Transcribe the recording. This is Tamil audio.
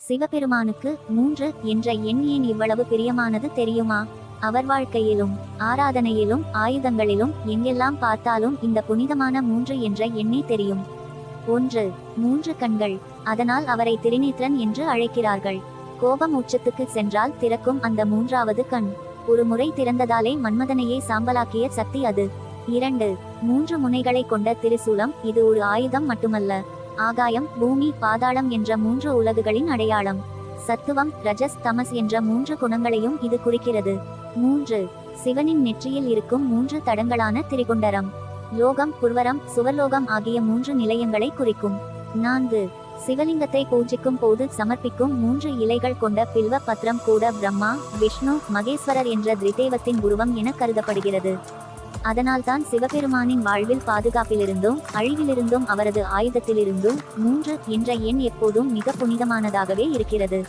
சிவபெருமானுக்கு 3 என்ற எண் ஏன் இவ்வளவு பிரியமானது தெரியுமா? அவர் வாழ்க்கையிலும் ஆராதனையிலும் ஆயுதங்களிலும் எங்கெல்லாம் பார்த்தாலும் இந்த புனிதமான 3 என்ற எண்ணே தெரியும். 1. 3 கண்கள். அதனால் அவரை திரிநேத்திரன் என்று அழைக்கிறார்கள். கோபம் உச்சத்துக்கு சென்றால் திறக்கும் அந்த 3வது கண். ஒரு முறை திறந்ததாலே மன்மதனையே சாம்பலாக்கிய சக்தி அது. 2. 3 முனைகளை கொண்ட திரிசூலம். இது ஒரு ஆயுதம் மட்டுமல்ல, ஆகாயம், பூமி, பாதாளம் என்ற 3 உலகுகளின் அடையாளம். சத்துவம், ரஜஸ், தமஸ் என்ற 3 குணங்களையும் இது குறிக்கிறது. 3. சிவனின் நெற்றியில் இருக்கும் 3 தடங்களான திரிகுண்டரம், லோகம், புர்வரம், சுவர்லோகம் ஆகிய 3 நிலையங்களை குறிக்கும். 4. சிவலிங்கத்தை பூஜிக்கும் போது சமர்ப்பிக்கும் 3 இலைகள் கொண்ட பில்வ பத்ரம் கூட பிரம்மா, விஷ்ணு, மகேஸ்வரர் என்ற திரிதேவத்தின் உருவம் என கருதப்படுகிறது. அதனால்தான் சிவபெருமானின் வாழ்வில் பாதுகாப்பிலிருந்தும் அழிவிலிருந்தும் அவரது ஆயுதத்திலிருந்தும் 3 என்ற எண் எப்போதும் மிக புனிதமானதாகவே இருக்கிறது.